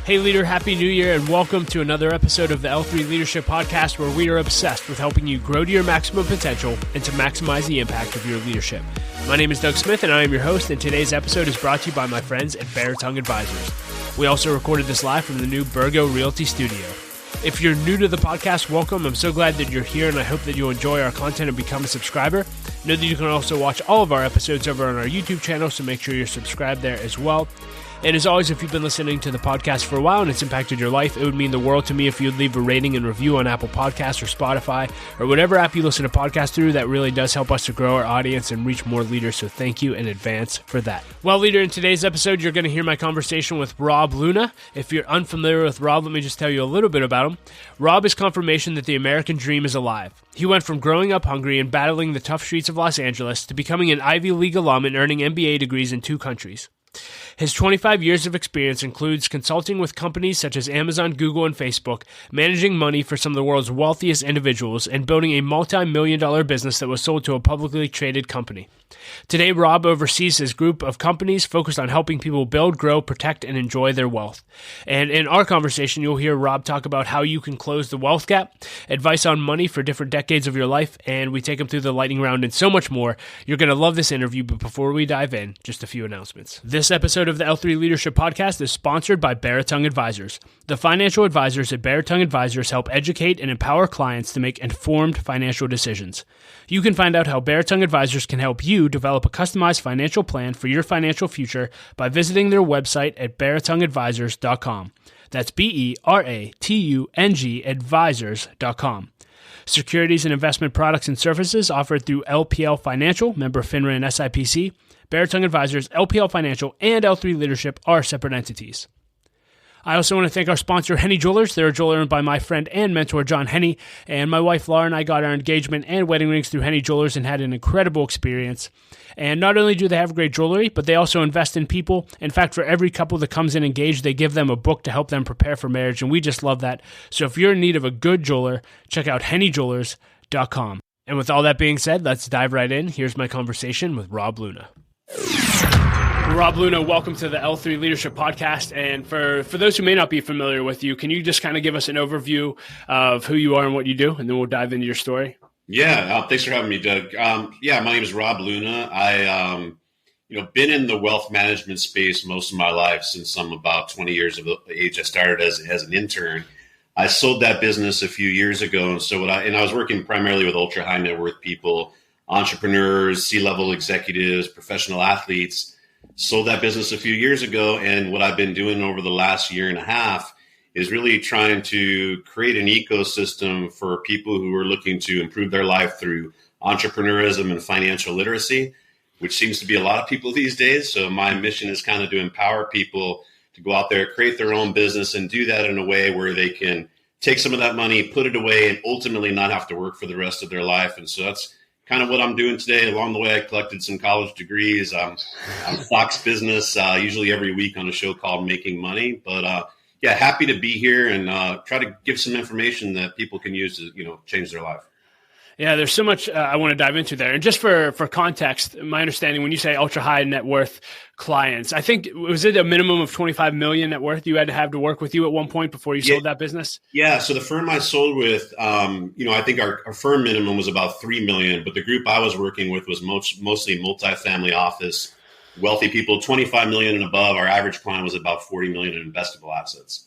Hey leader, Happy New Year and welcome to another episode of the L3 Leadership Podcast, where we are obsessed with helping you grow to your maximum potential and to maximize the impact of your leadership. My name is Doug Smith and I am your host, and today's episode is brought to you by my friends at Bare Tongue Advisors. We also recorded this live from the new Burgo Realty Studio. If you're new to the podcast, welcome. I'm so glad that you're here and I hope that you'll enjoy our content and become a subscriber. Know that you can also watch all of our episodes over on our YouTube channel, so make sure you're subscribed there as well. And as always, if you've been listening to the podcast for a while and it's impacted your life, it would mean the world to me if you'd leave a rating and review on Apple Podcasts or Spotify or whatever app you listen to podcasts through. That really does help us to grow our audience and reach more leaders, so thank you in advance for that. Well, leader, in today's episode, you're going to hear my conversation with Rob Luna. If you're unfamiliar with Rob, let me just tell you a little bit about him. Rob is confirmation that the American dream is alive. He went from growing up hungry and battling the tough streets of Los Angeles to becoming an Ivy League alum and earning MBA degrees in 2 countries. His 25 years of experience includes consulting with companies such as Amazon, Google, and Facebook, managing money for some of the world's wealthiest individuals, and building a multi-million-dollar business that was sold to a publicly traded company. Today, Rob oversees his group of companies focused on helping people build, grow, protect, and enjoy their wealth. And in our conversation, you'll hear Rob talk about how you can close the wealth gap, advice on money for different decades of your life, and we take him through the lightning round and so much more. You're going to love this interview, but before we dive in, just a few announcements. This episode of the L3 Leadership Podcast is sponsored by Bare Tongue Advisors. The financial advisors at Bare Tongue Advisors help educate and empower clients to make informed financial decisions. You can find out how Bare Tongue Advisors can help you develop a customized financial plan for your financial future by visiting their website at baretongueadvisors.com. That's BERATUNG advisors.com. Securities and investment products and services offered through LPL Financial, member FINRA and SIPC. Bare Tongue Advisors, LPL Financial, and L3 Leadership are separate entities. I also want to thank our sponsor, Henny Jewelers. They're a jeweler owned by my friend and mentor, John Henny, and my wife, Laura, and I got our engagement and wedding rings through Henny Jewelers and had an incredible experience. And not only do they have great jewelry, but they also invest in people. In fact, for every couple that comes in engaged, they give them a book to help them prepare for marriage, and we just love that. So if you're in need of a good jeweler, check out hennyjewelers.com. And with all that being said, let's dive right in. Here's my conversation with Rob Luna. Rob Luna, welcome to the L3 Leadership Podcast. And for those who may not be familiar with you, can you just kind of give us an overview of who you are and what you do, and then we'll dive into your story? Yeah, thanks for having me, Doug. My name is Rob Luna. I, been in the wealth management space most of my life since I'm about 20 years of age. I started as an intern. I sold that business a few years ago, and I was working primarily with ultra high net worth people, entrepreneurs, C-level executives, professional athletes. Sold that business a few years ago, and what I've been doing over the last year and a half is really trying to create an ecosystem for people who are looking to improve their life through entrepreneurism and financial literacy, which seems to be a lot of people these days. So my mission is kind of to empower people to go out there, create their own business, and do that in a way where they can take some of that money, put it away, and ultimately not have to work for the rest of their life. And so that's kind of what I'm doing today. Along the way, I collected some college degrees. I'm Fox Business, usually every week on a show called Making Money. But happy to be here and try to give some information that people can use to, change their life. Yeah, there's so much I want to dive into there. And just for context, my understanding, when you say ultra high net worth clients, I think, was it a minimum of 25 million net worth you had to have to work with you at one point before you sold that business? Yeah. So the firm I sold with, I think our firm minimum was about 3 million, but the group I was working with was mostly multifamily office, wealthy people, 25 million and above. Our average client was about 40 million in investable assets.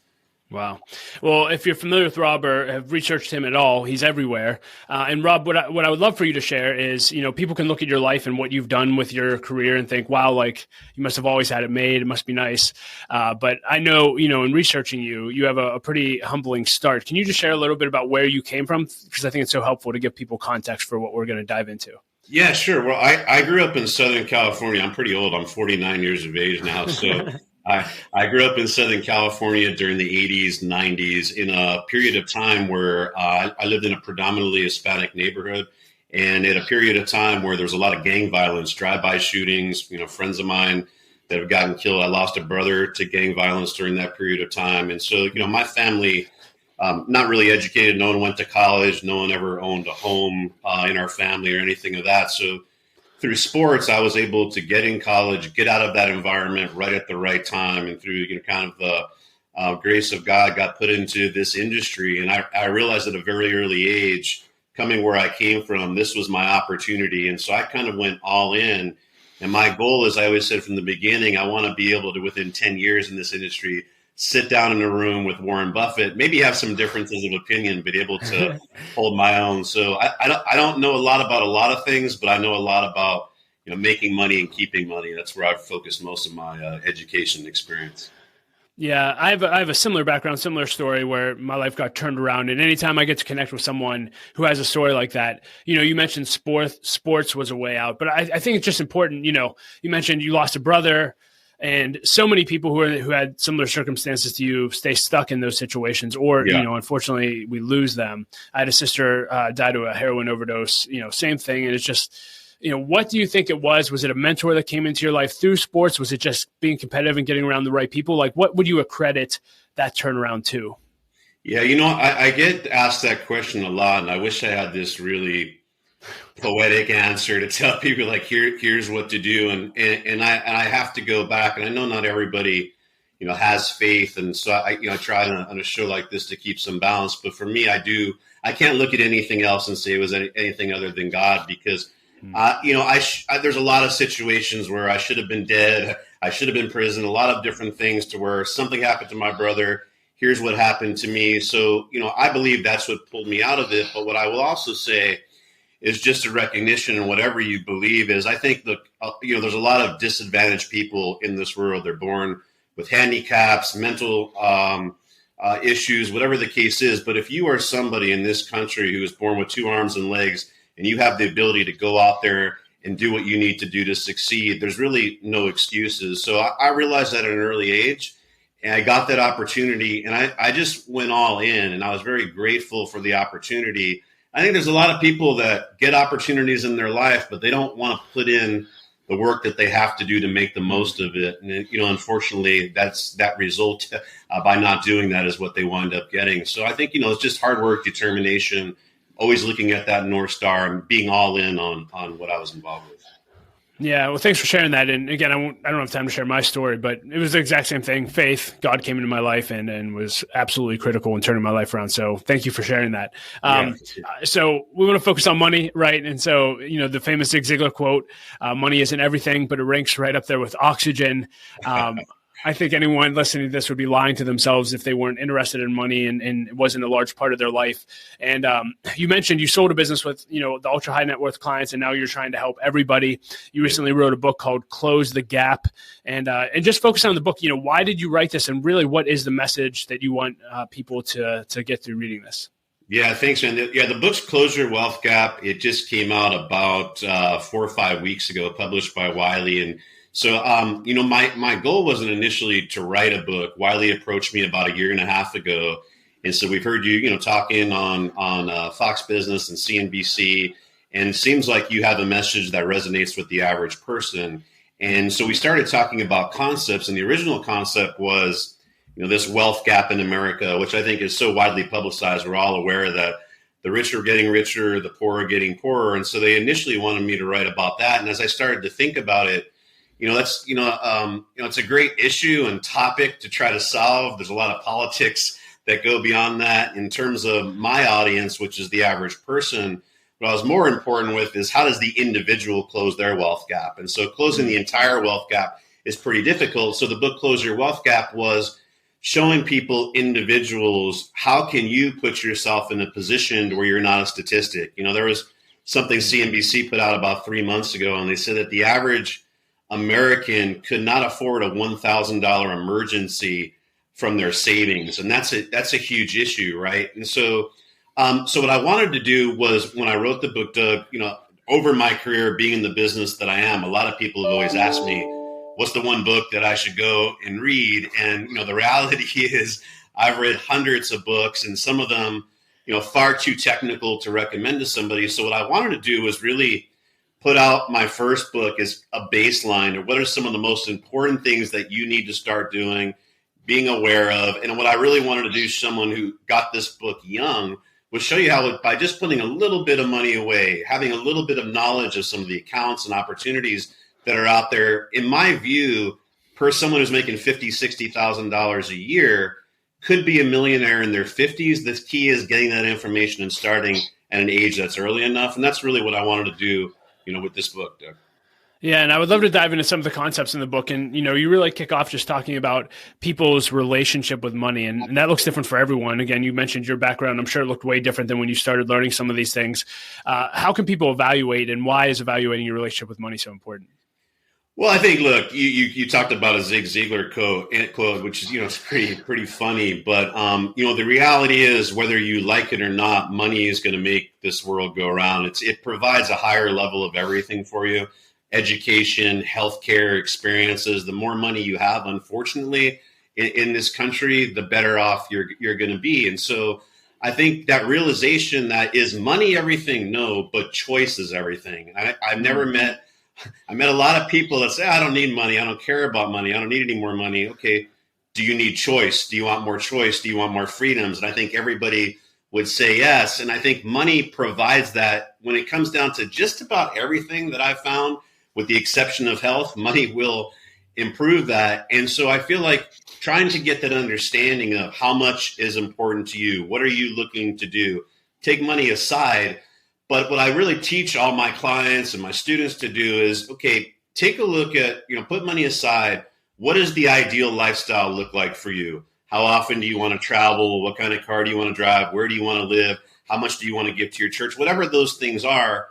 Wow. Well, if you're familiar with Rob or have researched him at all, he's everywhere. And Rob, what I would love for you to share is, people can look at your life and what you've done with your career and think, wow, like you must have always had it made. It must be nice. But I know, in researching you have a pretty humbling start. Can you just share a little bit about where you came from? Because I think it's so helpful to give people context for what we're going to dive into. Yeah, sure. Well, I grew up in Southern California. I'm pretty old. I'm 49 years of age now. So I grew up in Southern California during the 80s, 90s, in a period of time where I lived in a predominantly Hispanic neighborhood, and at a period of time where there was a lot of gang violence, drive-by shootings, friends of mine that have gotten killed. I lost a brother to gang violence during that period of time. And so, my family, not really educated. No one went to college. No one ever owned a home in our family or anything of that. So through sports, I was able to get in college, get out of that environment right at the right time, and through kind of the grace of God, got put into this industry. And I realized at a very early age, coming where I came from, this was my opportunity. And so I kind of went all in. And my goal, as I always said from the beginning, I want to be able to, within 10 years in this industry, sit down in a room with Warren Buffett, maybe have some differences of opinion, but able to hold my own. So I don't know a lot about a lot of things, but I know a lot about, making money and keeping money. That's where I've focused most of my education experience. Yeah, I have a similar background, similar story where my life got turned around. And anytime I get to connect with someone who has a story like that, you mentioned sports was a way out, but I think it's just important. You mentioned you lost a brother, and so many people who had similar circumstances to you stay stuck in those situations, or unfortunately, we lose them. I had a sister die to a heroin overdose. Same thing, and it's just. What do you think it was? Was it a mentor that came into your life through sports? Was it just being competitive and getting around the right people? Like, what would you accredit that turnaround to? Yeah, I get asked that question a lot, and I wish I had this really poetic answer to tell people like, here's what to do. And I have to go back, and I know not everybody, has faith. And so I try on a show like this to keep some balance. But for me, I can't look at anything else and say it was anything other than God, because there's a lot of situations where I should have been dead. I should have been in prison, a lot of different things to where something happened to my brother. Here's what happened to me. So, I believe that's what pulled me out of it. But what I will also say is just a recognition in whatever you believe is, I think there's a lot of disadvantaged people in this world. They're born with handicaps, mental issues, whatever the case is. But if you are somebody in this country who is born with 2 arms and legs, and you have the ability to go out there and do what you need to do to succeed, there's really no excuses. So I realized that at an early age, and I got that opportunity, and I just went all in, and I was very grateful for the opportunity. I think there's a lot of people that get opportunities in their life, but they don't want to put in the work that they have to do to make the most of it. And, unfortunately, that result by not doing that is what they wind up getting. So I think, it's just hard work, determination, always looking at that North Star and being all in on what I was involved with. Yeah, well, thanks for sharing that. And again, I don't have time to share my story, but it was the exact same thing. Faith, God came into my life and was absolutely critical in turning my life around. So thank you for sharing that. So we want to focus on money, right? And so, the famous Zig Ziglar quote, money isn't everything, but it ranks right up there with oxygen. I think anyone listening to this would be lying to themselves if they weren't interested in money and it wasn't a large part of their life. And you mentioned you sold a business with, the ultra high net worth clients, and now you're trying to help everybody. You recently wrote a book called Close the Gap, and just focus on the book. Why did you write this, and really what is the message that you want people to get through reading this? Yeah, thanks, man. The book's Close Your Wealth Gap. It just came out about 4 or 5 weeks ago, published by Wiley. And so, my goal wasn't initially to write a book. Wiley approached me about 1.5 years ago, and so we've heard you, talking on Fox Business and CNBC, and it seems like you have a message that resonates with the average person. And so we started talking about concepts, and the original concept was, this wealth gap in America, which I think is so widely publicized. We're all aware that the rich are getting richer, the poor are getting poorer, and so they initially wanted me to write about that. And as I started to think about it, it's a great issue and topic to try to solve. There's a lot of politics that go beyond that. In terms of my audience, which is the average person, what I was more important with is how does the individual close their wealth gap? And so closing the entire wealth gap is pretty difficult. So the book Close Your Wealth Gap was showing people, individuals, how can you put yourself in a position where you're not a statistic? There was something CNBC put out about 3 months ago, and they said that the average American could not afford a $1,000 emergency from their savings. And that's a huge issue, right? And so what I wanted to do was, when I wrote the book, Doug, over my career being in the business that I am, a lot of people have always asked me, what's the one book that I should go and read? And, the reality is I've read hundreds of books, and some of them, far too technical to recommend to somebody. So what I wanted to do was really put out my first book as a baseline of what are some of the most important things that you need to start doing, being aware of. And what I really wanted to do, someone who got this book young, was show you how by just putting a little bit of money away, having a little bit of knowledge of some of the accounts and opportunities that are out there, in my view, per someone who's making $50,000, $60,000 a year, could be a millionaire in their 50s. The key is getting that information and starting at an age that's early enough. And that's really what I wanted to do, with this book, Doug. Yeah, and I would love to dive into some of the concepts in the book. And, you really kick off just talking about people's relationship with money. And that looks different for everyone. Again, you mentioned your background. I'm sure it looked way different than when you started learning some of these things. How can people evaluate, and why is evaluating your relationship with money so important? Well, I think, look, you talked about a Zig Ziglar quote, which is, it's pretty funny. But, the reality is, whether you like it or not, money is going to make this world go around. It provides a higher level of everything for you. Education, healthcare, experiences. The more money you have, unfortunately, in this country, the better off you're going to be. And so I think that realization that is money everything? No, but choice is everything. I met a lot of people that say, I don't need money. I don't care about money. I don't need any more money. Okay. Do you need choice? Do you want more choice? Do you want more freedoms? And I think everybody would say yes. And I think money provides that. When it comes down to just about everything that I've found, with the exception of health, money will improve that. And so I feel like trying to get that understanding of how much is important to you, what are you looking to do, take money aside. But what I really teach all my clients and my students to do is, okay, take a look at, put money aside. What does the ideal lifestyle look like for you? How often do you want to travel? What kind of car do you want to drive? Where do you want to live? How much do you want to give to your church? Whatever those things are,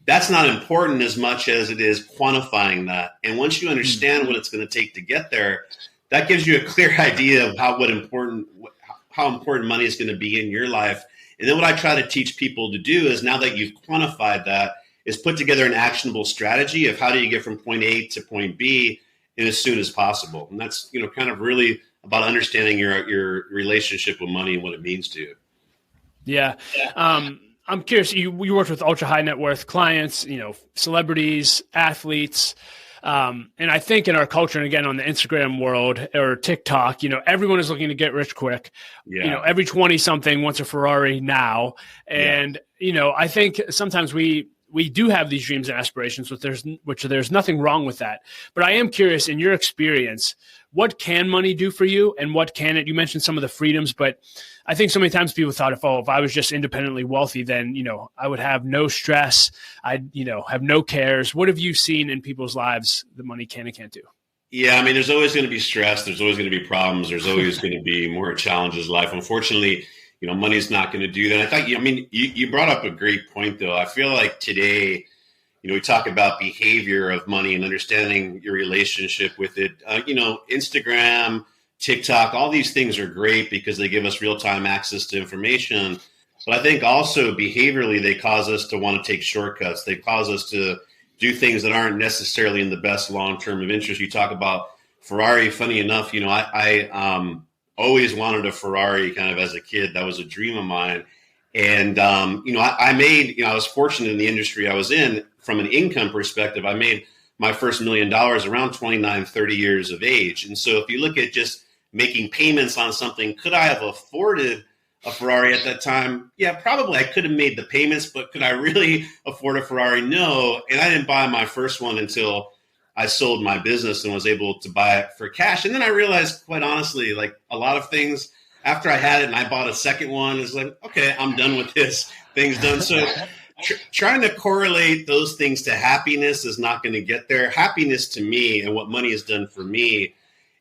that's not important as much as it is quantifying that. And once you understand what it's going to take to get there, that gives you a clear idea of how important money is going to be in your life. And then what I try to teach people to do is, now that you've quantified that, is put together an actionable strategy of how do you get from point A to point B in as soon as possible. And that's, kind of really about understanding your relationship with money and what it means to you. Yeah. I'm curious, you worked with ultra high net worth clients, celebrities, athletes. And I think in our culture, and again, on the Instagram world or TikTok, everyone is looking to get rich quick. Yeah. Every 20 something wants a Ferrari now. And, I think sometimes we do have these dreams and aspirations, which there's nothing wrong with that. But I am curious, in your experience, what can money do for you, and what can it? You mentioned some of the freedoms, but I think so many times people thought, if I was just independently wealthy, then, I would have no stress. I'd, have no cares. What have you seen in people's lives that money can and can't do? Yeah, there's always going to be stress. There's always going to be problems. There's always going to be more challenges in life. Unfortunately, money's not going to do that. I thought, you brought up a great point, though. I feel like today, we talk about behavior of money and understanding your relationship with it. Instagram, TikTok, all these things are great because they give us real-time access to information. But I think also behaviorally, they cause us to want to take shortcuts. They cause us to do things that aren't necessarily in the best long-term of interest. You talk about Ferrari. Funny enough, I always wanted a Ferrari kind of as a kid. That was a dream of mine. And, I was fortunate in the industry I was in. From an income perspective, I made my first $1 million around 29, 30 years of age. And so if you look at just making payments on something, could I have afforded a Ferrari at that time? Yeah, probably I could have made the payments, but could I really afford a Ferrari? No. And I didn't buy my first one until I sold my business and was able to buy it for cash. And then I realized, quite honestly, like a lot of things, after I had it and I bought a second one, it's like, okay, I'm done with this. Thing's done. So trying to correlate those things to happiness is not going to get there. Happiness to me, and what money has done for me,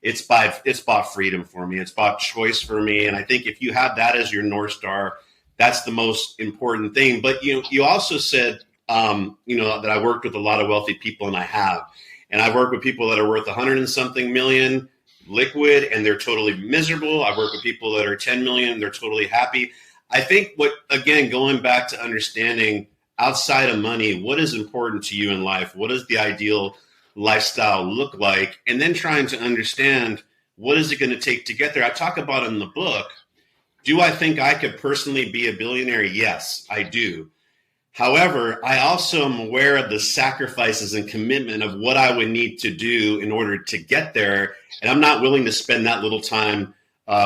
it's bought freedom for me. It's bought choice for me. And I think if you have that as your North Star, that's the most important thing. But you also said, that I worked with a lot of wealthy people, and I have. And I've worked with people that are worth 100 and something million liquid, and they're totally miserable. I've worked with people that are 10 million, they're totally happy. I think going back to understanding outside of money, what is important to you in life? What does the ideal lifestyle look like? And then trying to understand, what is it going to take to get there? I talk about in the book, do I think I could personally be a billionaire? Yes, I do. However, I also am aware of the sacrifices and commitment of what I would need to do in order to get there. And I'm not willing to spend that little time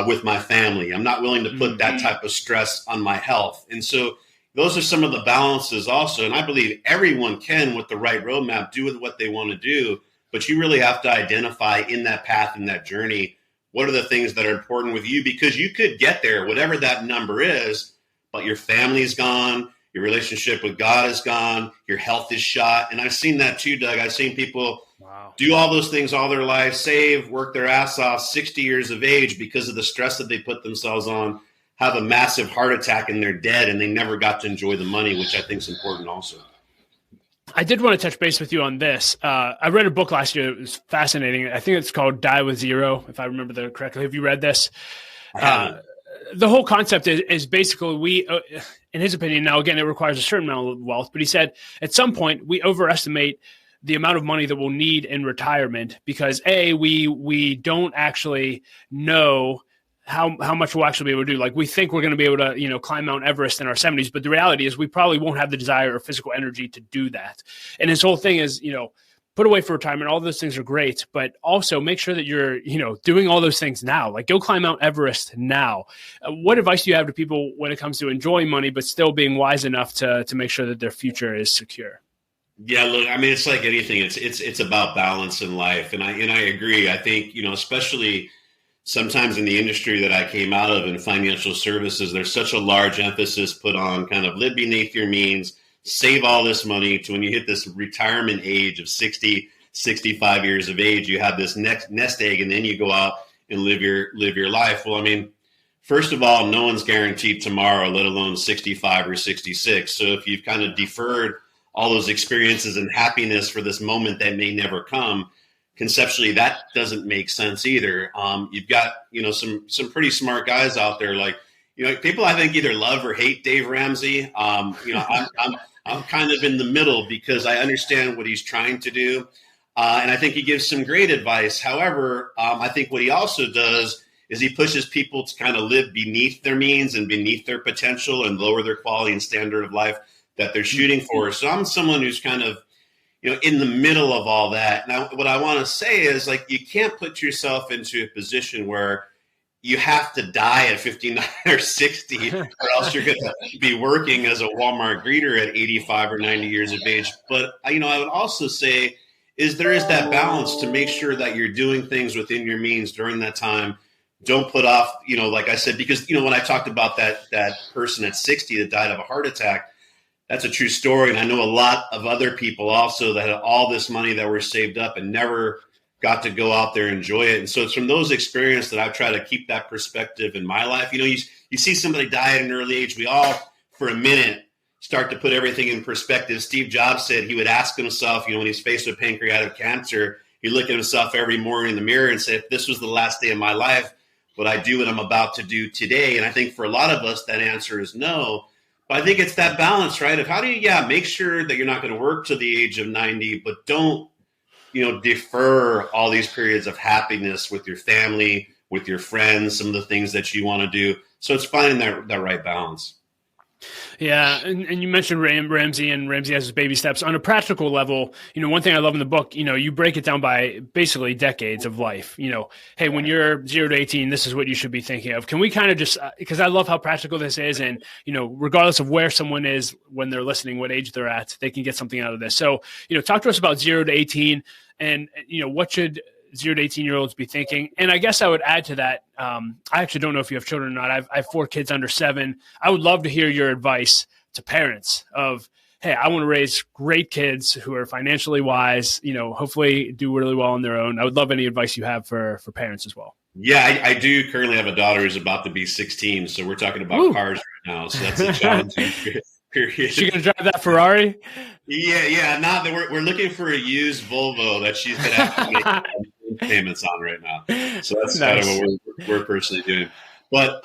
with my family. I'm not willing to put that type of stress on my health. And so those are some of the balances also. And I believe everyone can, with the right roadmap, do with what they want to do. But you really have to identify in that path, in that journey, what are the things that are important with you? Because you could get there, whatever that number is, but your family's gone, your relationship with God is gone, your health is shot. And I've seen that too, Doug. I've seen people do all those things all their life, save, work their ass off, 60 years of age, because of the stress that they put themselves on, have a massive heart attack and they're dead, and they never got to enjoy the money, which I think is important also. I did want to touch base with you on this. I read a book last year. It was fascinating. I think it's called Die with Zero, if I remember that correctly. Have you read this? The whole concept is basically we, in his opinion, now again, it requires a certain amount of wealth, but he said at some point we overestimate the amount of money that we'll need in retirement because we don't actually know how much we'll actually be able to do. Like we think we're going to be able to, climb Mount Everest in our 70s, but the reality is we probably won't have the desire or physical energy to do that. And his whole thing is, put away for retirement. All those things are great, but also make sure that you're, doing all those things now. Like go climb Mount Everest now. What advice do you have to people when it comes to enjoying money, but still being wise enough to make sure that their future is secure? Yeah, look, I mean, it's like anything. It's about balance in life, and I agree. I think especially sometimes in the industry that I came out of in financial services, there's such a large emphasis put on kind of live beneath your means, save all this money to when you hit this retirement age of 60, 65 years of age, you have this next nest egg, and then you go out and live your life. Well, I mean, first of all, no one's guaranteed tomorrow, let alone 65 or 66. So if you've kind of deferred all those experiences and happiness for this moment that may never come, conceptually, that doesn't make sense either. You've got, some pretty smart guys out there, like, people I think either love or hate Dave Ramsey. I'm kind of in the middle because I understand what he's trying to do. And I think he gives some great advice. However, I think what he also does is he pushes people to kind of live beneath their means and beneath their potential and lower their quality and standard of life that they're shooting for. So I'm someone who's kind of, in the middle of all that. Now, what I want to say is, like, you can't put yourself into a position where you have to die at 59 or 60, or else you're going to be working as a Walmart greeter at 85 or 90 years of age. But, I would also say there is that balance to make sure that you're doing things within your means during that time. Don't put off, like I said, because, when I talked about that person at 60 that died of a heart attack, that's a true story. And I know a lot of other people also that had all this money that were saved up and never got to go out there and enjoy it. And so it's from those experiences that I've tried to keep that perspective in my life. You see somebody die at an early age. We all, for a minute, start to put everything in perspective. Steve Jobs said he would ask himself, when he's faced with pancreatic cancer, he'd look at himself every morning in the mirror and say, if this was the last day of my life, would I do what I'm about to do today? And I think for a lot of us, that answer is no. But I think it's that balance, right? Of how do you, make sure that you're not going to work to the age of 90, but don't, defer all these periods of happiness with your family, with your friends, some of the things that you want to do. So it's finding that right balance. Yeah. And you mentioned Ramsey, and Ramsey has his baby steps. On a practical level, one thing I love in the book, you break it down by basically decades of life. Hey, when you're 0 to 18, this is what you should be thinking of. Can we kind of just, because I love how practical this is, and, regardless of where someone is when they're listening, what age they're at, they can get something out of this. So, talk to us about 0 to 18 and, what should 0 to 18-year-olds be thinking? And I guess I would add to that, I actually don't know if you have children or not. I have 4 kids under 7. I would love to hear your advice to parents of, hey, I want to raise great kids who are financially wise, hopefully do really well on their own. I would love any advice you have for parents as well. Yeah, I do currently have a daughter who's about to be 16. So we're talking about cars right now. So that's a challenging period. She going to drive that Ferrari? Yeah. Not that we're looking for a used Volvo that she's going to have to make payments on right now. So that's nice. Kind of what we're personally doing. But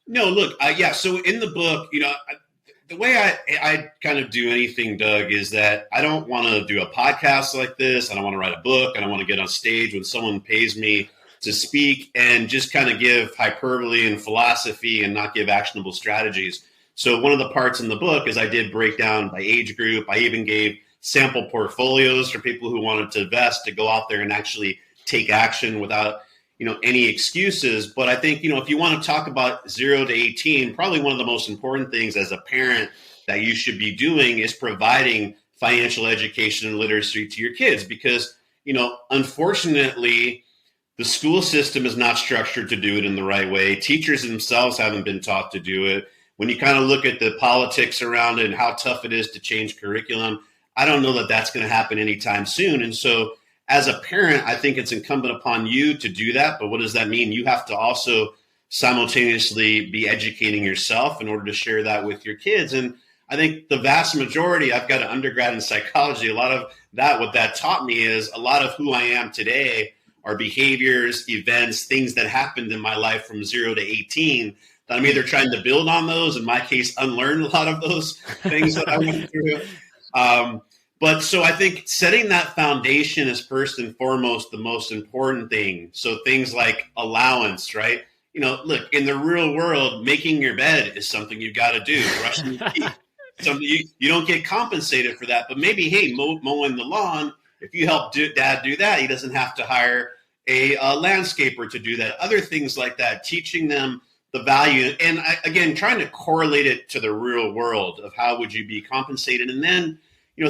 no, look, so in the book, the way I kind of do anything, Doug, is that I don't want to do a podcast like this. I don't want to write a book. I don't want to get on stage when someone pays me to speak and just kind of give hyperbole and philosophy and not give actionable strategies. So one of the parts in the book is I did break down by age group. I even gave sample portfolios for people who wanted to invest, to go out there and actually take action without, any excuses. But I think, if you want to talk about 0 to 18, probably one of the most important things as a parent that you should be doing is providing financial education and literacy to your kids. Because, unfortunately, The school system is not structured to do it in the right way. Teachers themselves haven't been taught to do it. When you kind of look at the politics around it and how tough it is to change curriculum, I don't know that that's going to happen anytime soon. And so as a parent, I think it's incumbent upon you to do that. But what does that mean? You have to also simultaneously be educating yourself in order to share that with your kids. And I think the vast majority, I've got an undergrad in psychology. A lot of that, what that taught me is a lot of who I am today are behaviors, events, things that happened in my life from 0 to 18 that I'm either trying to build on those, in my case, unlearn a lot of those things that I went through. But so I think setting that foundation is first and foremost the most important thing. So things like allowance, right? Look, in the real world, making your bed is something you've got to do. Brushing your teeth, something you don't get compensated for that. But maybe, hey, mowing the lawn, if you help dad do that, he doesn't have to hire a landscaper to do that. Other things like that, teaching them the value. And again, trying to correlate it to the real world of how would you be compensated. And then,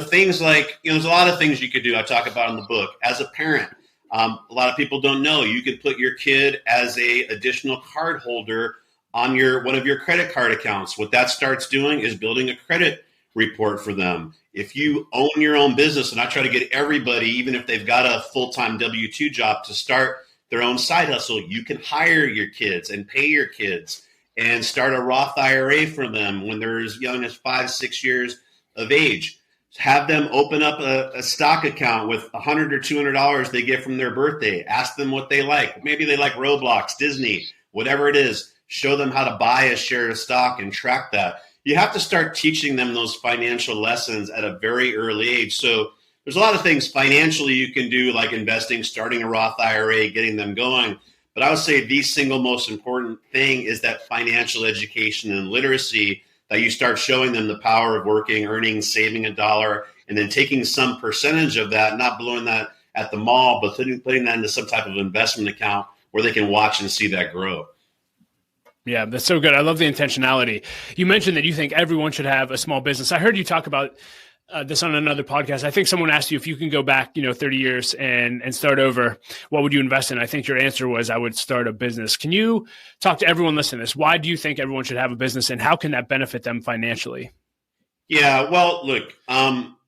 things like, there's a lot of things you could do. I talk about in the book. As a parent, a lot of people don't know, you could put your kid as a additional card holder on one of your credit card accounts. What that starts doing is building a credit report for them. If you own your own business, and I try to get everybody, even if they've got a full-time W-2 job, to start their own side hustle, you can hire your kids and pay your kids and start a Roth IRA for them when they're as young as 5-6 years of age. Have them open up a stock account with $100 or $200 they get from their birthday. Ask them what they like. Maybe they like Roblox, Disney, whatever it is. Show them how to buy a share of stock and track that. You have to start teaching them those financial lessons at a very early age. So there's a lot of things financially you can do, like investing, starting a Roth IRA, getting them going. But I would say the single most important thing is that financial education and literacy, that you start showing them the power of working, earning, saving $1, and then taking some percentage of that, not blowing that at the mall, but putting that into some type of investment account where they can watch and see that grow. Yeah, that's so good. I love the intentionality. You mentioned that you think everyone should have a small business. I heard you talk about this on another podcast. I think someone asked you if you can go back, 30 years and start over, what would you invest in? I think your answer was, I would start a business. Can you talk to everyone listening to this? Why do you think everyone should have a business, and how can that benefit them financially? Yeah, well, look,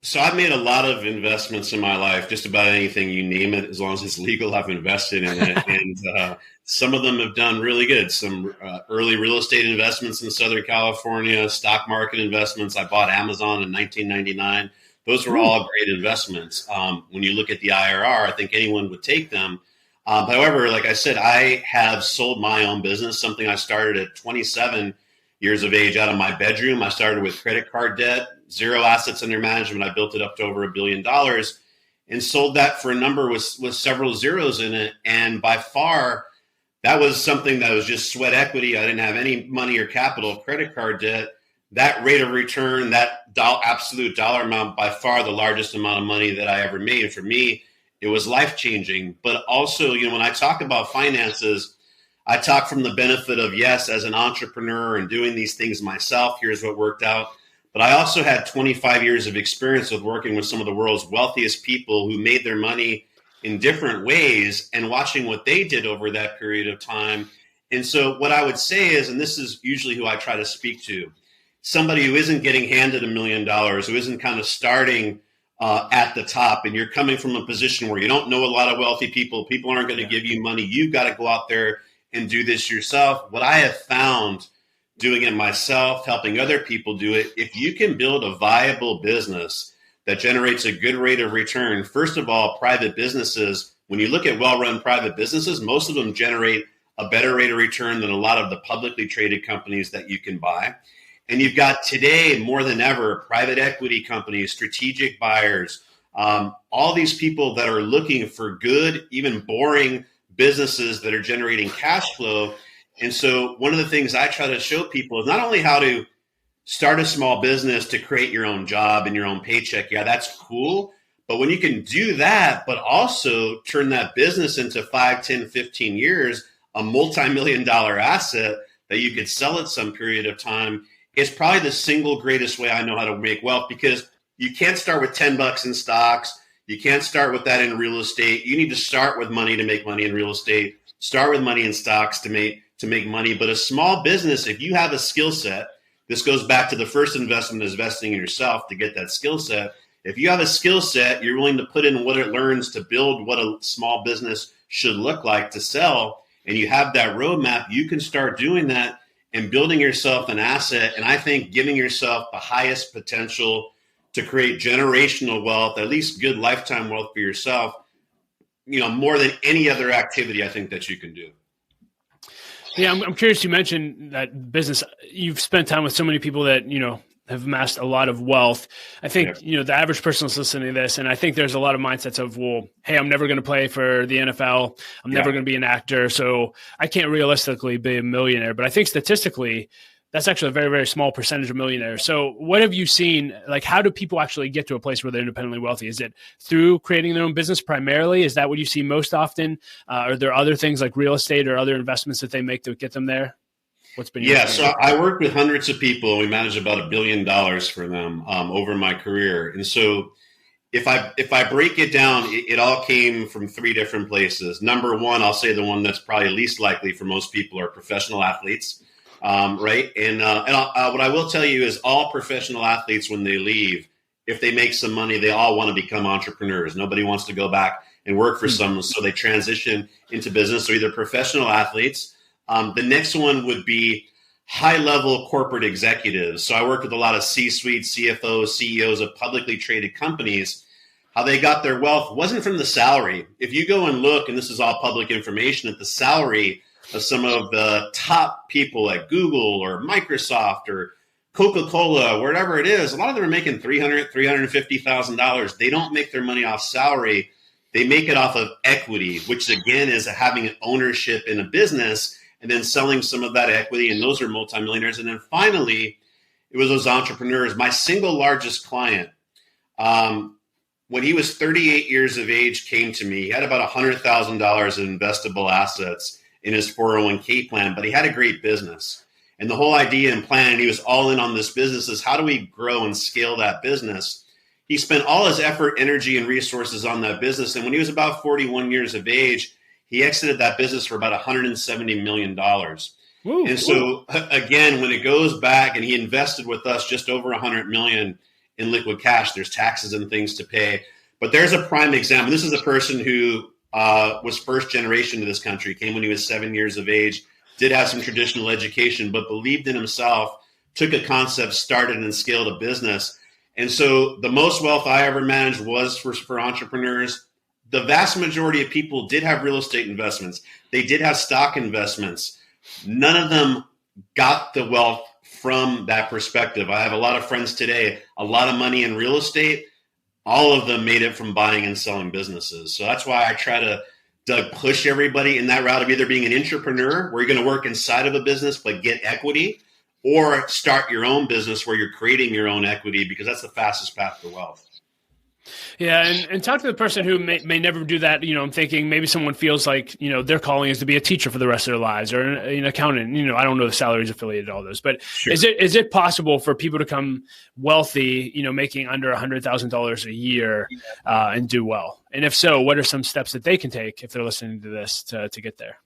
so I've made a lot of investments in my life, just about anything you name it, as long as it's legal, I've invested in it. And some of them have done really good. Some early real estate investments in Southern California, stock market investments. I bought Amazon in 1999. Those were all great investments. When you look at the IRR, I think anyone would take them. However, like I said, I have sold my own business, something I started at 27 years of age out of my bedroom. I started with credit card debt, 0 assets under management. I built it up to over $1 billion and sold that for a number with several zeros in it. And by far, that was something that was just sweat equity. I didn't have any money or capital, credit card debt. That rate of return, that absolute dollar amount, by far the largest amount of money that I ever made. For me, it was life-changing. But also, when I talk about finances, I talk from the benefit of, yes, as an entrepreneur and doing these things myself, here's what worked out. But I also had 25 years of experience with working with some of the world's wealthiest people who made their money in different ways and watching what they did over that period of time. And so what I would say is, and this is usually who I try to speak to, somebody who isn't getting handed $1 million, who isn't kind of starting at the top, and you're coming from a position where you don't know a lot of wealthy people, people aren't going to give you money. You've got to go out there and do this yourself. What I have found doing it myself, helping other people do it, if you can build a viable business that generates a good rate of return, first of all, private businesses, when you look at well-run private businesses, most of them generate a better rate of return than a lot of the publicly traded companies that you can buy. And you've got today, more than ever, private equity companies, strategic buyers, all these people that are looking for good, even boring businesses that are generating cash flow. And so one of the things I try to show people is not only how to start a small business to create your own job and your own paycheck. Yeah, that's cool. But when you can do that, but also turn that business into 5, 10, 15 years, a multi-million-dollar asset that you could sell at some period of time, it's probably the single greatest way I know how to make wealth, because you can't start with $10 in stocks. You can't start with that in real estate. You need to start with money to make money in real estate. Start with money in stocks to make money. But a small business, if you have a skill set, this goes back to the first investment is investing in yourself to get that skill set. If you have a skill set, you're willing to put in what it learns to build what a small business should look like to sell, and you have that roadmap, you can start doing that and building yourself an asset. And I think giving yourself the highest potential to create generational wealth, at least good lifetime wealth for yourself, more than any other activity I think that you can do. Yeah, I'm curious. You mentioned that business. You've spent time with so many people that, have amassed a lot of wealth. I think, the average person is listening to this, and I think there's a lot of mindsets of, well, hey, I'm never going to play for the NFL. I'm never going to be an actor. So I can't realistically be a millionaire. But I think statistically, that's actually a very, very small percentage of millionaires. So what have you seen? Like, how do people actually get to a place where they're independently wealthy? Is it through creating their own business primarily? Is that what you see most often? Are there other things like real estate or other investments that they make to get them there? What's been your so I worked with hundreds of people. We managed about $1 billion for them over my career. And so if I break it down, it all came from three different places. Number one, I'll say the one that's probably least likely for most people are professional athletes. Right. And what I will tell you is all professional athletes, when they leave, if they make some money, they all want to become entrepreneurs. Nobody wants to go back and work for someone. So they transition into business. So either professional athletes. The next one would be high-level corporate executives. So I worked with a lot of C-suite, CFOs, CEOs of publicly traded companies. How they got their wealth wasn't from the salary. If you go and look, and this is all public information, at the salary of some of the top people at Google or Microsoft or Coca-Cola, wherever it is, a lot of them are making $300,000, $350,000. They don't make their money off salary. They make it off of equity, which again is having an ownership in a business and then selling some of that equity. And those are multimillionaires. And then finally, it was those entrepreneurs. My single largest client, when he was 38 years of age, came to me. He had about $100,000 in investable assets in his 401k plan, but he had a great business. And the whole idea and plan, and he was all in on this business, is how do we grow and scale that business? He spent all his effort, energy, and resources on that business. And when he was about 41 years of age, he exited that business for about $170 million. And so, again, when it goes back, and he invested with us just over $100 million in liquid cash, there's taxes and things to pay. But there's a prime example. This is a person who was first generation to this country, came when he was 7 years of age, did have some traditional education, but believed in himself, took a concept, started and scaled a business. And so the most wealth I ever managed was for entrepreneurs. The vast majority of people did have real estate investments. They did have stock investments. None of them got the wealth from that perspective. I have a lot of friends today, a lot of money in real estate. All of them made it from buying and selling businesses. So that's why I try to, Doug, push everybody in that route of either being an entrepreneur where you're going to work inside of a business but get equity, or start your own business where you're creating your own equity, because that's the fastest path to wealth. Yeah. And talk to the person who may never do that. I'm thinking maybe someone feels like, their calling is to be a teacher for the rest of their lives, or an accountant. I don't know the salaries affiliated to all those, but sure. Is it possible for people to become wealthy, making under $100,000 a year and do well? And if so, what are some steps that they can take if they're listening to this to get there?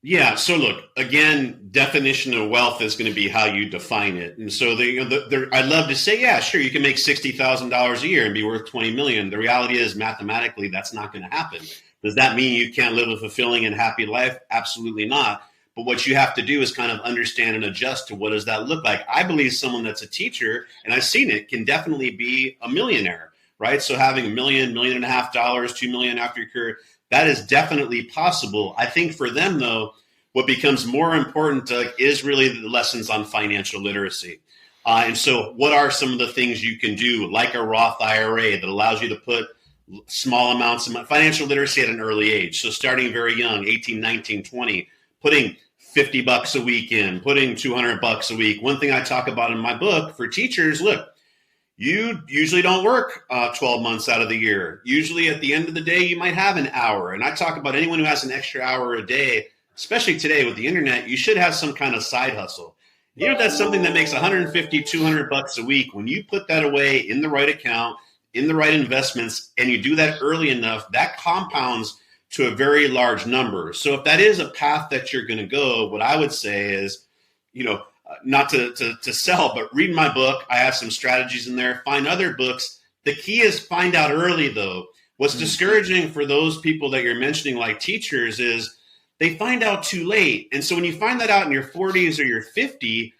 Yeah. So look, again, definition of wealth is going to be how you define it. And so I'd love to say, yeah, sure, you can make $60,000 a year and be worth $20 million. The reality is, mathematically, that's not going to happen. Does that mean you can't live a fulfilling and happy life? Absolutely not. But what you have to do is kind of understand and adjust to what does that look like. I believe someone that's a teacher, and I've seen it, can definitely be a millionaire, right? So having $1 million, $1.5 million, $2 million after your career, that is definitely possible. I think for them, though, what becomes more important is really the lessons on financial literacy. And so what are some of the things you can do, like a Roth IRA that allows you to put small amounts of financial literacy at an early age? So starting very young, 18, 19, 20, putting $50 a week in, putting $200 a week. One thing I talk about in my book for teachers, look, you usually don't work 12 months out of the year. Usually at the end of the day, you might have an hour. And I talk about anyone who has an extra hour a day, especially today with the internet, you should have some kind of side hustle. Even if that's something that makes $150, $200 a week, when you put that away in the right account, in the right investments, and you do that early enough, that compounds to a very large number. So if that is a path that you're going to go, what I would say is, not to sell, but read my book. I have some strategies in there. Find other books. The key is find out early, though. What's discouraging for those people that you're mentioning, like teachers, is they find out too late. And so when you find that out in your 40s or your 50,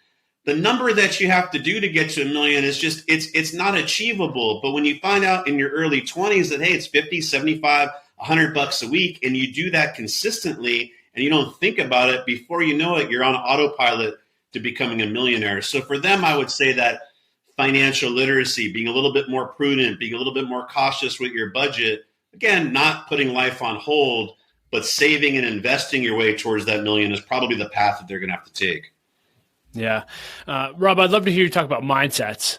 the number that you have to do to get to $1 million is just, it's not achievable. But when you find out in your early 20s that, hey, it's 50, 75, $100 a week, and you do that consistently and you don't think about it, before you know it, you're on autopilot to becoming a millionaire. So for them, I would say that financial literacy, being a little bit more prudent, being a little bit more cautious with your budget, again, not putting life on hold, but saving and investing your way towards that $1 million is probably the path that they're going to have to take. Yeah. Rob, I'd love to hear you talk about mindsets.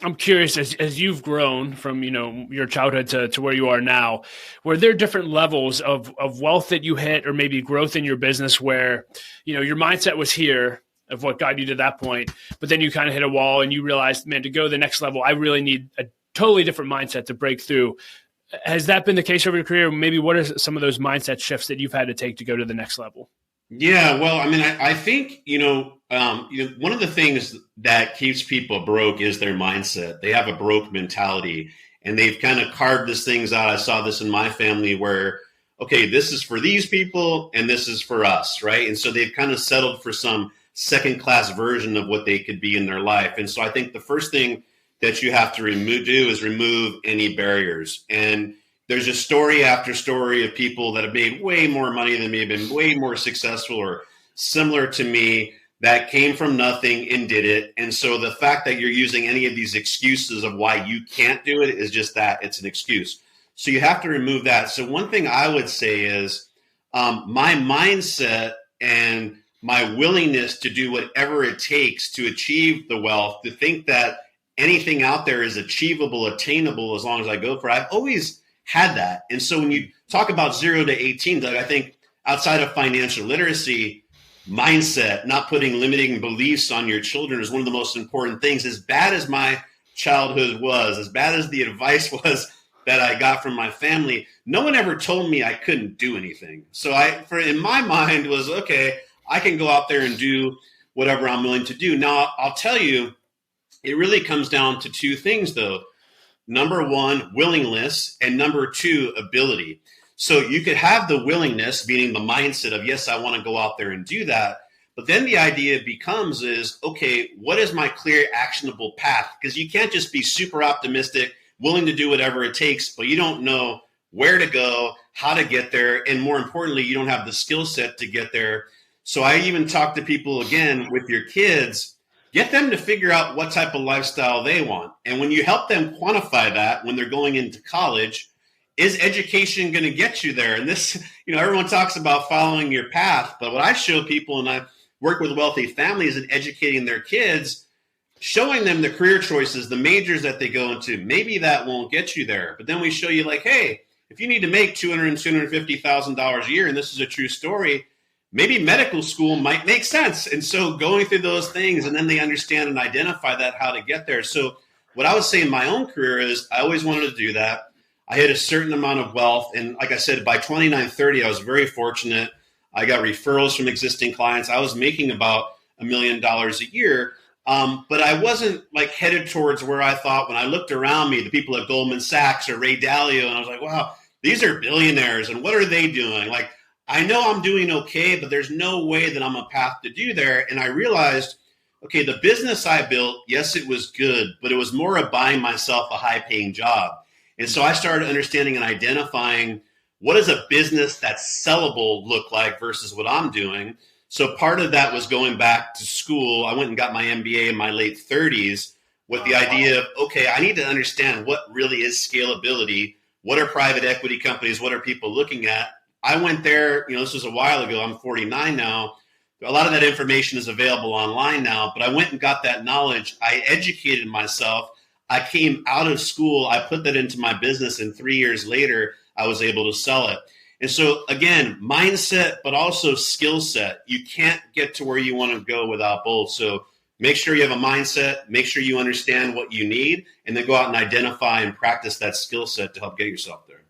I'm curious, as you've grown from, your childhood to where you are now, were there different levels of wealth that you hit, or maybe growth in your business where, your mindset was here of what got you to that point, but then you kind of hit a wall and you realized, man, to go to the next level, I really need a totally different mindset to break through. Has that been the case over your career? Maybe what are some of those mindset shifts that you've had to take to go to the next level? Yeah, well, I think, one of the things that keeps people broke is their mindset. They have a broke mentality, and they've kind of carved these things out. I saw this in my family where, okay, this is for these people and this is for us, right? And so they've kind of settled for some second-class version of what they could be in their life. And so I think the first thing that you have to do is remove any barriers. And there's just story after story of people that have made way more money than me, have been way more successful or similar to me, that came from nothing and did it. And so the fact that you're using any of these excuses of why you can't do it is just that it's an excuse. So you have to remove that. So one thing I would say is my mindset and my willingness to do whatever it takes to achieve the wealth, to think that anything out there is achievable, attainable as long as I go for it. I've always had that. And so when you talk about 0 to 18, Doug, I think outside of financial literacy, mindset, not putting limiting beliefs on your children is one of the most important things. As bad as my childhood was, as bad as the advice was that I got from my family, no one ever told me I couldn't do anything. So in my mind was, okay, I can go out there and do whatever I'm willing to do. Now, I'll tell you, it really comes down to two things, though. Number one, willingness, and number two, ability. So you could have the willingness, meaning the mindset of, yes, I want to go out there and do that. But then the idea becomes is, okay, what is my clear, actionable path? Because you can't just be super optimistic, willing to do whatever it takes, but you don't know where to go, how to get there, and more importantly, you don't have the skill set to get there. So I even talk to people, again, with your kids, get them to figure out what type of lifestyle they want. And when you help them quantify that when they're going into college, is education going to get you there? And this, everyone talks about following your path, but what I show people, and I work with wealthy families in educating their kids, showing them the career choices, the majors that they go into, maybe that won't get you there. But then we show you like, hey, if you need to make $200,000 and $250,000 a year, and this is a true story, maybe medical school might make sense. And so going through those things, and then they understand and identify that, how to get there. So what I would say in my own career is I always wanted to do that. I had a certain amount of wealth. And like I said, by 29, 30, I was very fortunate. I got referrals from existing clients. I was making about $1 million a year. But I wasn't like headed towards where I thought when I looked around me, the people at Goldman Sachs or Ray Dalio, and I was like, wow, these are billionaires. And what are they doing? Like, I know I'm doing okay, but there's no way that I'm a path to do there. And I realized, okay, the business I built, yes, it was good, but it was more of buying myself a high-paying job. And so I started understanding and identifying what does a business that's sellable look like versus what I'm doing. So part of that was going back to school. I went and got my MBA in my late 30s with the idea of, okay, I need to understand what really is scalability. What are private equity companies? What are people looking at? I went there, this was a while ago. I'm 49 now. A lot of that information is available online now, but I went and got that knowledge. I educated myself. I came out of school. I put that into my business, and 3 years later, I was able to sell it. And so, again, mindset, but also skill set. You can't get to where you want to go without both. So Make sure you have a mindset, make sure you understand what you need, and then go out and identify and practice that skill set to help get yourself there.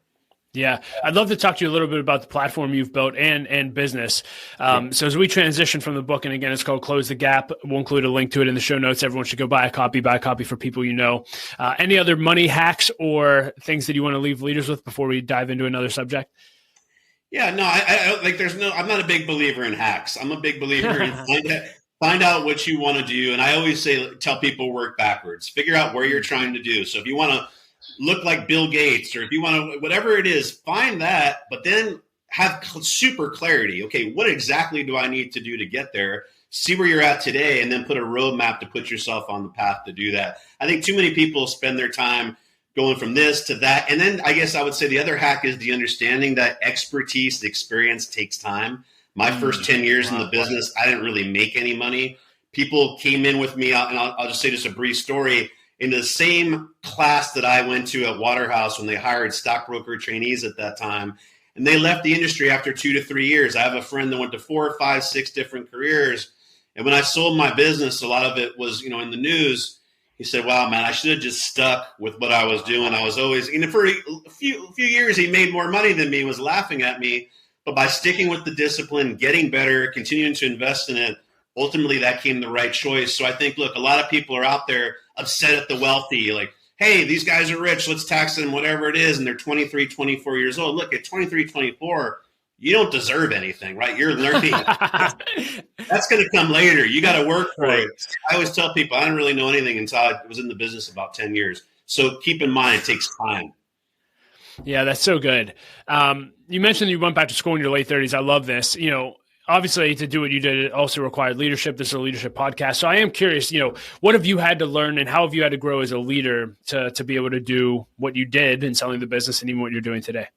Yeah, I'd love to talk to you a little bit about the platform you've built and business. So as we transition from the book, and again, it's called Close the Gap. We'll include a link to it in the show notes. Everyone should go buy a copy for people you know. Any other money hacks or things that you want to leave leaders with before we dive into another subject? Yeah, no, I don't like. I'm not a big believer in hacks. I'm a big believer in find out what you want to do. And I always tell people work backwards. Figure out where you're trying to do. So if you want to look like Bill Gates, or if you want to, whatever it is, find that, but then have super clarity. Okay, what exactly do I need to do to get there? See where you're at today, and then put a roadmap to put yourself on the path to do that. I think too many people spend their time going from this to that. And then I guess I would say the other hack is the understanding that expertise, the experience takes time. My first 10 years in the business, I didn't really make any money. People came in with me, and I'll just say just a brief story. In the same class that I went to at Waterhouse when they hired stockbroker trainees at that time, and they left the industry after 2 to 3 years. I have a friend that went to 4, 5, 6 different careers. And when I sold my business, a lot of it was, in the news. He said, wow, man, I should have just stuck with what I was doing. I was always, for a few years, he made more money than me, was laughing at me. But by sticking with the discipline, getting better, continuing to invest in it, ultimately that came the right choice. So I think, look, a lot of people are out there upset at the wealthy, like, hey, these guys are rich, let's tax them, whatever it is, and they're 23, 24 years old. Look, at 23, 24, you don't deserve anything, right? You're learning. That's going to come later. You got to work for it. I always tell people I didn't really know anything until I was in the business about 10 years. So keep in mind, it takes time. Yeah, that's so good. You mentioned you went back to school in your late 30s. I love this. Obviously, to do what you did, it also required leadership. This is a leadership podcast. So I am curious, what have you had to learn and how have you had to grow as a leader to be able to do what you did in selling the business and even what you're doing today?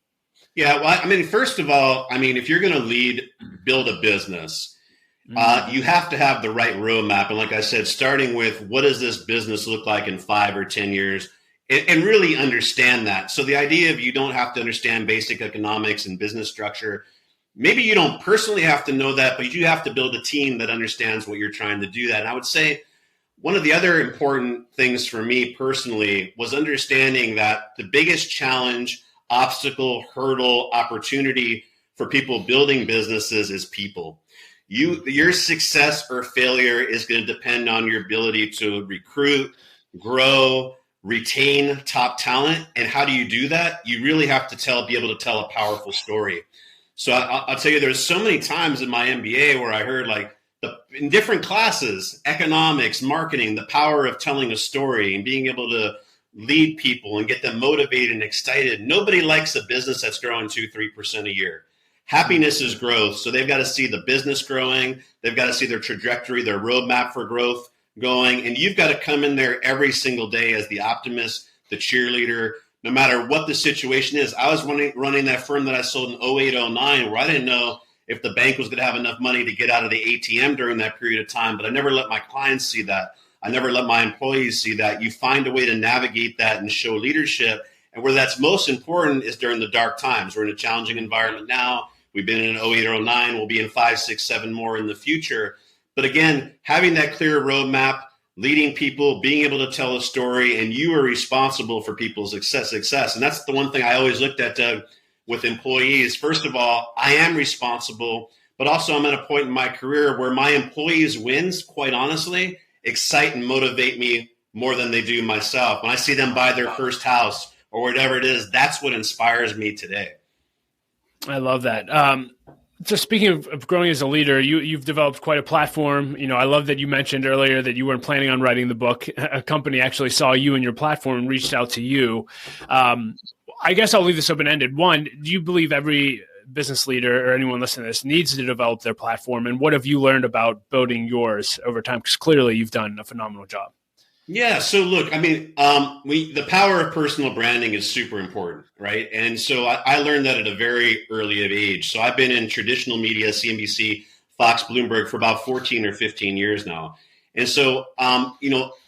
Yeah, well, first of all, if you're going to build a business, you have to have the right roadmap. And like I said, starting with what does this business look like in 5 or 10 years and really understand that. So the idea of you don't have to understand basic economics and business structure. Maybe you don't personally have to know that, but you have to build a team that understands what you're trying to do that. And I would say one of the other important things for me personally was understanding that the biggest challenge, obstacle, hurdle, opportunity for people building businesses is people. Your success or failure is going to depend on your ability to recruit, grow, retain top talent. And how do you do that? You really have to be able to tell a powerful story. So I'll tell you, there's so many times in my MBA where I heard in different classes, economics, marketing, the power of telling a story and being able to lead people and get them motivated and excited. Nobody likes a business that's growing 2-3% a year. Happiness is growth. So they've got to see the business growing. They've got to see their trajectory, their roadmap for growth going. And you've got to come in there every single day as the optimist, the cheerleader, no matter what the situation is. I was running that firm that I sold in 08, 09, where I didn't know if the bank was going to have enough money to get out of the ATM during that period of time. But I never let my clients see that. I never let my employees see that. You find a way to navigate that and show leadership. And where that's most important is during the dark times. We're in a challenging environment now. We've been in 08 or 09. We'll be in 5, 6, 7 more in the future. But again, having that clear roadmap, leading people, being able to tell a story, and you are responsible for people's success. And that's the one thing I always looked at, Doug, with employees. First of all, I am responsible, but also I'm at a point in my career where my employees' wins, quite honestly, excite and motivate me more than they do myself. When I see them buy their first house or whatever it is, that's what inspires me today. I love that. So speaking of growing as a leader, you've developed quite a platform. I love that you mentioned earlier that you weren't planning on writing the book. A company actually saw you and your platform and reached out to you. I guess I'll leave this open-ended. One, do you believe every business leader or anyone listening to this needs to develop their platform? And what have you learned about building yours over time? Because clearly you've done a phenomenal job. Yeah. So look, the power of personal branding is super important, right? And so I learned that at a very early age. So I've been in traditional media, CNBC, Fox, Bloomberg for about 14 or 15 years now. And so,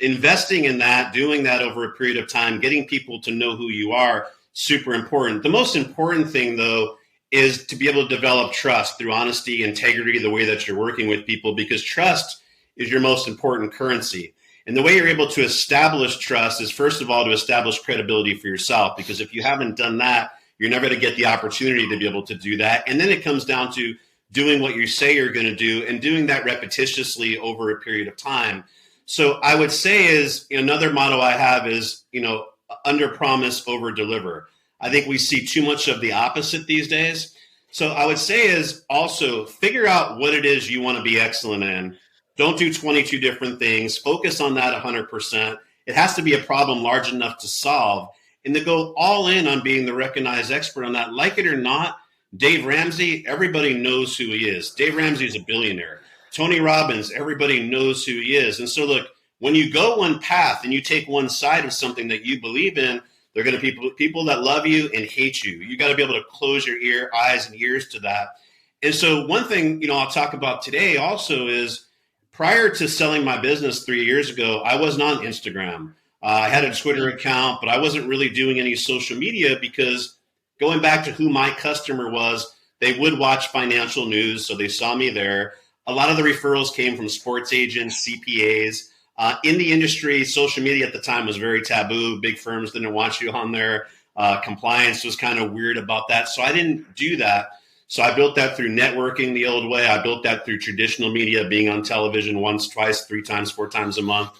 investing in that, doing that over a period of time, getting people to know who you are, super important. The most important thing, though, is to be able to develop trust through honesty, integrity, the way that you're working with people, because trust is your most important currency. And the way you're able to establish trust is, first of all, to establish credibility for yourself, because if you haven't done that, you're never going to get the opportunity to be able to do that. And then it comes down to doing what you say you're going to do and doing that repetitiously over a period of time. So I would say is another motto I have is, under promise, over deliver. I think we see too much of the opposite these days. So I would say is also figure out what it is you want to be excellent in. Don't do 22 different things. Focus on that 100%. It has to be a problem large enough to solve, and to go all in on being the recognized expert on that. Like it or not, Dave Ramsey, everybody knows who he is. Dave Ramsey is a billionaire. Tony Robbins, everybody knows who he is. And so look, when you go one path and you take one side of something that you believe in, there are going to be people that love you and hate you. You got to be able to close your eyes and ears to that. And so one thing, I'll talk about today also is, prior to selling my business 3 years ago, I wasn't on Instagram. I had a Twitter account, but I wasn't really doing any social media because, going back to who my customer was, they would watch financial news, so they saw me there. A lot of the referrals came from sports agents, CPAs. In the industry, social media at the time was very taboo. Big firms didn't want you on there. Compliance was kind of weird about that, so I didn't do that. So I built that through networking the old way. I built that through traditional media, being on television once, twice, 3 times, 4 times a month.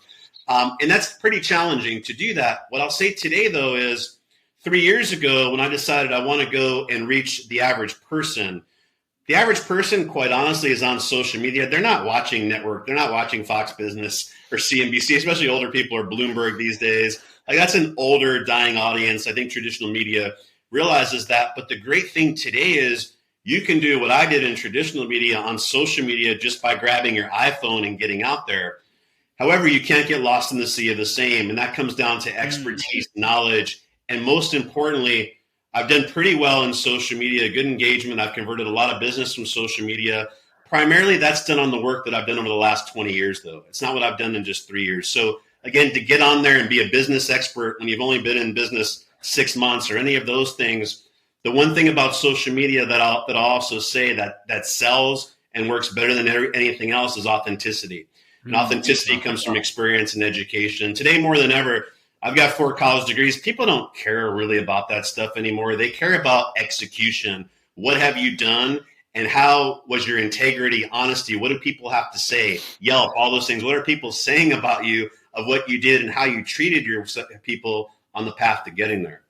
And that's pretty challenging to do that. What I'll say today, though, is 3 years ago when I decided I want to go and reach the average person, quite honestly, is on social media. They're not watching network. They're not watching Fox Business or CNBC, especially older people or Bloomberg these days. Like, that's an older, dying audience. I think traditional media realizes that. But the great thing today is you can do what I did in traditional media on social media just by grabbing your iPhone and getting out there. However, you can't get lost in the sea of the same. And that comes down to expertise, knowledge, and most importantly, I've done pretty well in social media, good engagement. I've converted a lot of business from social media. Primarily, that's done on the work that I've done over the last 20 years, though. It's not what I've done in just 3 years. So again, to get on there and be a business expert when you've only been in business 6 months or any of those things, the one thing about social media that I'll also say that sells and works better than anything else is authenticity. And authenticity comes from experience and education. Today, more than ever, I've got 4 college degrees. People don't care really about that stuff anymore. They care about execution. What have you done? And how was your integrity, honesty? What do people have to say? Yelp, all those things. What are people saying about you of what you did and how you treated your people on the path to getting there?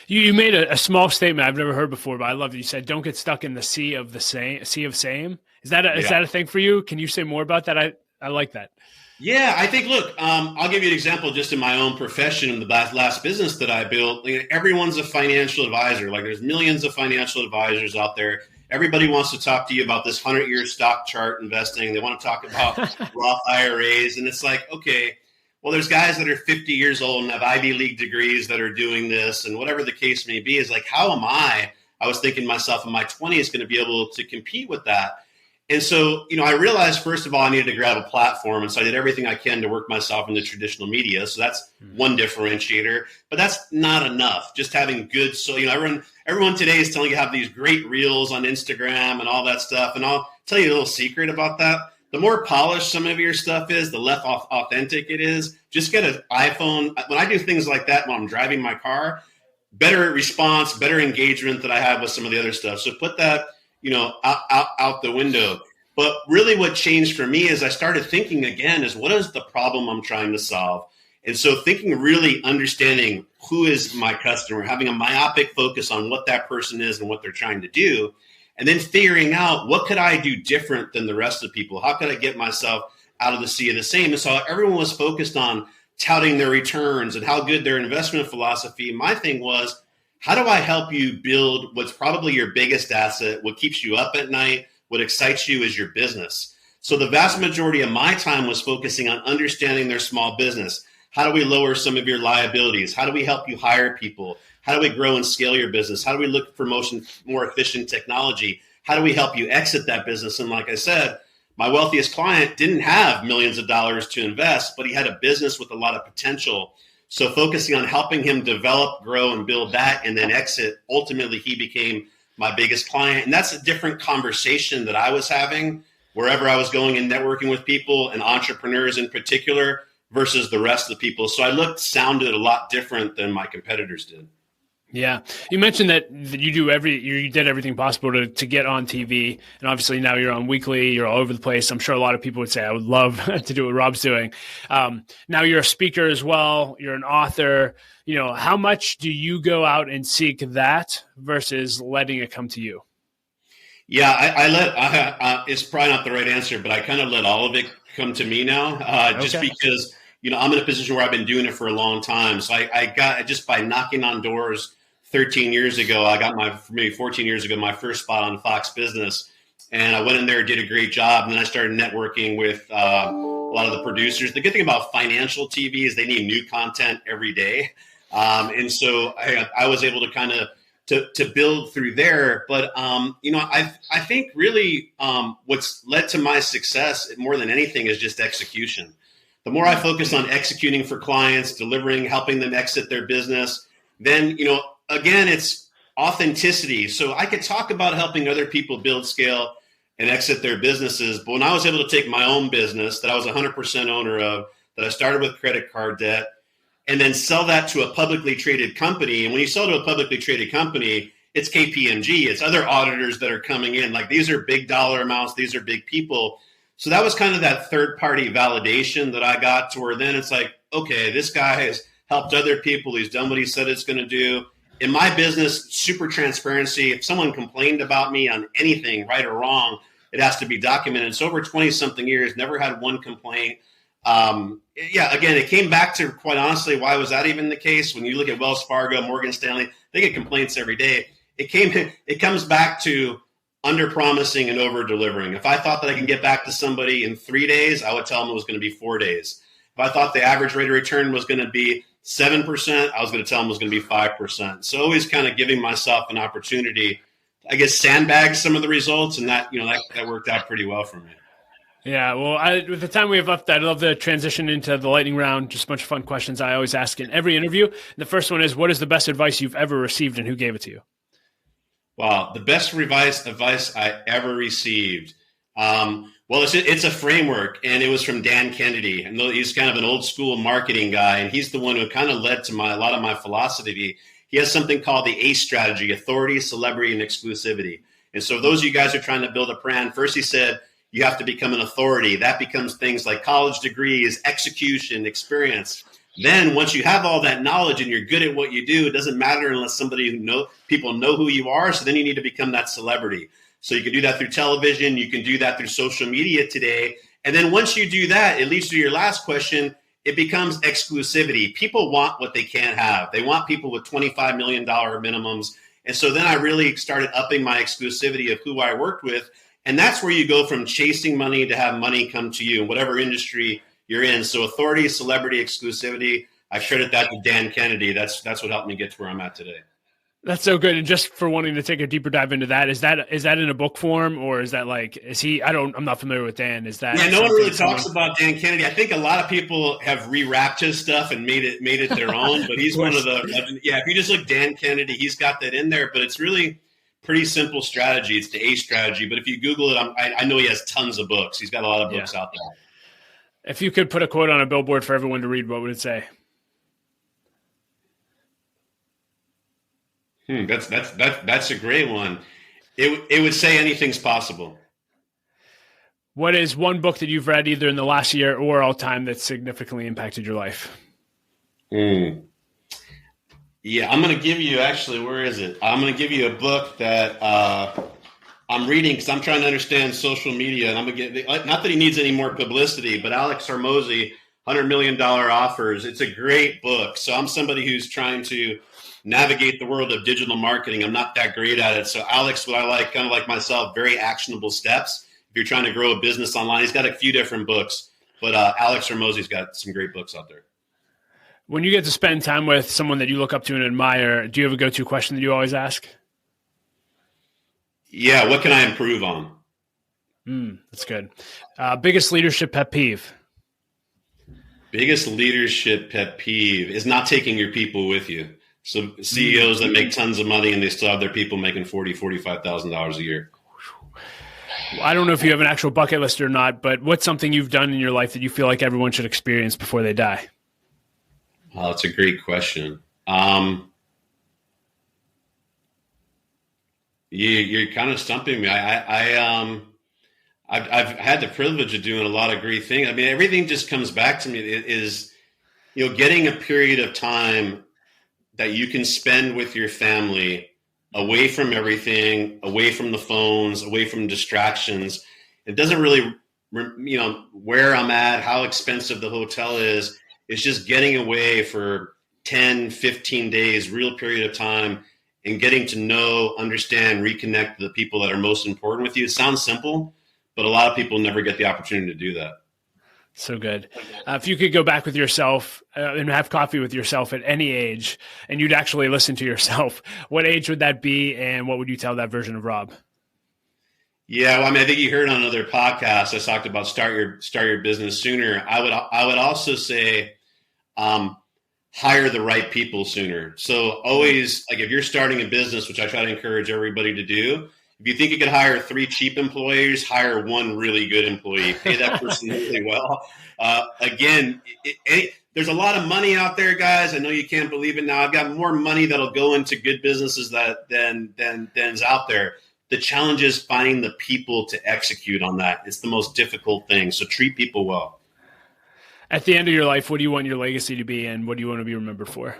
You made a small statement I've never heard before, but I love that you said, "Don't get stuck in the sea of same." Is that a thing for you? Can you say more about that? I like that. Yeah, I think, look, I'll give you an example just in my own profession. In the last business that I built, everyone's a financial advisor. Like, there's millions of financial advisors out there. Everybody wants to talk to you about this 100-year stock chart investing. They want to talk about Roth IRAs. And it's like, okay, well, there's guys that are 50 years old and have Ivy League degrees that are doing this. And whatever the case may be, is like, how am I was thinking to myself in my 20s going to be able to compete with that? And so, I realized, first of all, I needed to grab a platform. And so I did everything I can to work myself into traditional media. So that's one differentiator. But that's not enough. Just having good, everyone today is telling you to have these great reels on Instagram and all that stuff. And I'll tell you a little secret about that. The more polished some of your stuff is, the less authentic it is. Just get an iPhone. When I do things like that when I'm driving my car, better response, better engagement that I have with some of the other stuff. So put that out the window. But really what changed for me is I started thinking again is, what is the problem I'm trying to solve? And so thinking, really understanding who is my customer, having a myopic focus on what that person is and what they're trying to do, and then figuring out what could I do different than the rest of people? How could I get myself out of the sea of the same? And so everyone was focused on touting their returns and how good their investment philosophy. My thing was, how do I help you build what's probably your biggest asset, what keeps you up at night, what excites you is your business. So the vast majority of my time was focusing on understanding their small business. How do we lower some of your liabilities? How do we help you hire people? How do we grow and scale your business? How do we look for more efficient technology? How do we help you exit that business? And like I said, my wealthiest client didn't have millions of dollars to invest, but he had a business with a lot of potential. So focusing on helping him develop, grow, and build that, and then exit, ultimately he became my biggest client. And that's a different conversation that I was having wherever I was going and networking with people and entrepreneurs in particular versus the rest of the people. So I sounded a lot different than my competitors did. Yeah. You mentioned that you did everything possible to get on TV. And obviously now you're on weekly, you're all over the place. I'm sure a lot of people would say, I would love to do what Rob's doing. Now you're a speaker as well. You're an author. How much do you go out and seek that versus letting it come to you? Yeah, it's probably not the right answer, but I kind of let all of it come to me now, just because, I'm in a position where I've been doing it for a long time. So I got, just by knocking on doors 13 years ago, I got maybe 14 years ago, my first spot on Fox Business. And I went in there, did a great job. And then I started networking with a lot of the producers. The good thing about financial TV is they need new content every day. And so I was able to kind of to build through there. But, I think really what's led to my success more than anything is just execution. The more I focus on executing for clients, delivering, helping them exit their business, then, again, it's authenticity. So I could talk about helping other people build, scale, and exit their businesses. But when I was able to take my own business that I was 100% owner of, that I started with credit card debt, and then sell that to a publicly traded company. And when you sell to a publicly traded company, it's KPMG, it's other auditors that are coming in. Like, these are big dollar amounts, these are big people. So that was kind of that third party validation that I got to where then it's like, okay, this guy has helped other people. He's done what he said it's going to do. In my business, super transparency. If someone complained about me on anything, right or wrong, it has to be documented. So over 20 something years, never had one complaint. Again, it came back to, quite honestly, why was that even the case? When you look at Wells Fargo, Morgan Stanley, they get complaints every day. It comes back to under promising and over delivering. If I thought that I can get back to somebody in 3 days, I would tell them it was going to be 4 days. If I thought the average rate of return was going to be 7%, I was going to tell them it was going to be 5%. So always kind of giving myself an opportunity, I guess, sandbag some of the results, and that worked out pretty well for me. Yeah, well, with the time we have left, I'd love to transition into the lightning round. Just a bunch of fun questions I always ask in every interview. The first one is, what is the best advice you've ever received, and who gave it to you? Wow, the best advice I ever received. It's a framework, and it was from Dan Kennedy, and he's kind of an old school marketing guy, and he's the one who kind of led to a lot of my philosophy. He has something called the ACE strategy: authority, celebrity, and exclusivity. And so those of you guys are trying to build a brand, first he said, you have to become an authority. That becomes things like college degrees, execution, experience. Then once you have all that knowledge and you're good at what you do, it doesn't matter unless people know who you are. So then you need to become that celebrity. So you can do that through television. You can do that through social media today. And then once you do that, it leads to your last question. It becomes exclusivity. People want what they can't have. They want people with $25 million minimums. And so then I really started upping my exclusivity of who I worked with. And that's where you go from chasing money to have money come to you in whatever industry you're in. So authority, celebrity, exclusivity, I credit that to Dan Kennedy. That's what helped me get to where I'm at today. That's so good. And just for wanting to take a deeper dive into that, is that in a book form, or is that I'm not familiar with Dan. Is that? Yeah, no one really talks about Dan Kennedy. I think a lot of people have rewrapped his stuff and made it their own, but he's one of the, if you just look Dan Kennedy, he's got that in there, but it's really pretty simple strategy. It's the ACE strategy. But if you Google it, I know he has tons of books. He's got a lot of books out there. If you could put a quote on a billboard for everyone to read, what would it say? That's a great one. It would say anything's possible. What is one book that you've read either in the last year or all time that significantly impacted your life? Yeah, I'm going to give you, where is it? I'm going to give you a book that I'm reading because I'm trying to understand social media, and I'm going to get, not that he needs any more publicity, but Alex Hormozi, $100 Million Offers. It's a great book. So I'm somebody who's trying to navigate the world of digital marketing. I'm not that great at it. So Alex, what I like, kind of like myself, very actionable steps. If you're trying to grow a business online, he's got a few different books, but Alex Hormozi's got some great books out there. When you get to spend time with someone that you look up to and admire, do you have a go-to question that you always ask? Yeah, what can I improve on? That's good. Biggest leadership pet peeve? Biggest leadership pet peeve is not taking your people with you. So CEOs that make tons of money and they still have their people making $40,000, $45,000 a year. I don't know if you have an actual bucket list or not, but what's something you've done in your life that you feel like everyone should experience before they die? Well, that's a great question. You're kind of stumping me. I've had the privilege of doing a lot of great things. I mean, everything just comes back to me is, getting a period of time that you can spend with your family, away from everything, away from the phones, away from distractions. It doesn't really, where I'm at, how expensive the hotel is. It's just getting away for 10, 15 days, real period of time, and getting to know, understand, reconnect the people that are most important with you. It sounds simple, but a lot of people never get the opportunity to do that. So good. If you could go back with yourself and have coffee with yourself at any age, and you'd actually listen to yourself, what age would that be, and what would you tell that version of Rob? Yeah, well, I mean, I think you heard on another podcast I talked about start your business sooner. I would also say hire the right people sooner. So always, like, if you're starting a business, which I try to encourage everybody to do, if you think you could hire 3 cheap employees, hire 1 really good employee. Pay that person really well. Again, there's a lot of money out there, guys. I know you can't believe it now. I've got more money that'll go into good businesses than's out there. The challenge is finding the people to execute on that. It's the most difficult thing. So treat people well. At the end of your life, what do you want your legacy to be, and what do you want to be remembered for?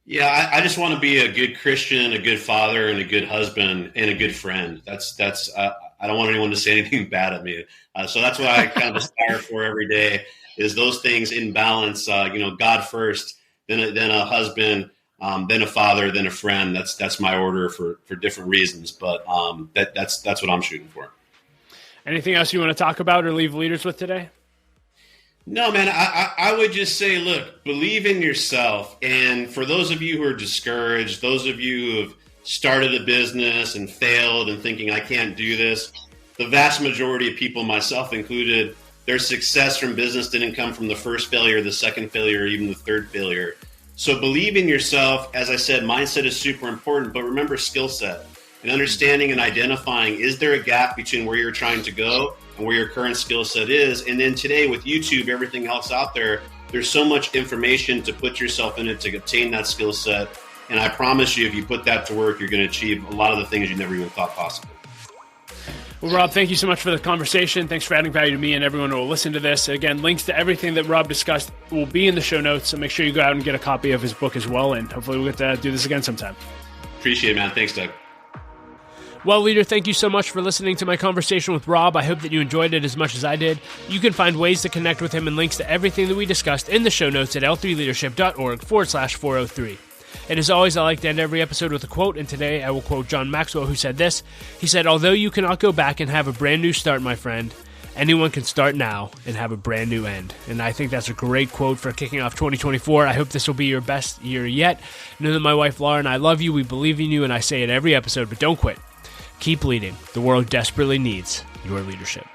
Yeah, I just want to be a good Christian, a good father, and a good husband, and a good friend. That's. I don't want anyone to say anything bad at me. So that's what I kind of aspire for every day. Is those things in balance? God first, then a husband, then a father, then a friend. That's my order for different reasons. But that's what I'm shooting for. Anything else you want to talk about or leave leaders with today? No, man, I would just say, look, believe in yourself. And for those of you who are discouraged, those of you who have started a business and failed and thinking, I can't do this, the vast majority of people, myself included, their success from business didn't come from the first failure, the second failure, or even the third failure. So believe in yourself. As I said, mindset is super important, but remember skill set and understanding and identifying, is there a gap between where you're trying to go and where your current skill set is? And then today with YouTube, everything else out there, there's so much information to put yourself in it to obtain that skill set. And I promise you, if you put that to work, you're going to achieve a lot of the things you never even thought possible. Well, Rob, thank you so much for the conversation. Thanks for adding value to me and everyone who will listen to this. Again, links to everything that Rob discussed will be in the show notes, so make sure you go out and get a copy of his book as well, and hopefully we'll get to do this again sometime. Appreciate it, man. Thanks, Doug. Well, leader, thank you so much for listening to my conversation with Rob. I hope that you enjoyed it as much as I did. You can find ways to connect with him and links to everything that we discussed in the show notes at l3leadership.org/403. And as always, I like to end every episode with a quote, and today I will quote John Maxwell, who said this. He said, "Although you cannot go back and have a brand new start, my friend, anyone can start now and have a brand new end." And I think that's a great quote for kicking off 2024. I hope this will be your best year yet. Know that my wife Laura and I love you. We believe in you, and I say it every episode, but don't quit. Keep leading. The world desperately needs your leadership.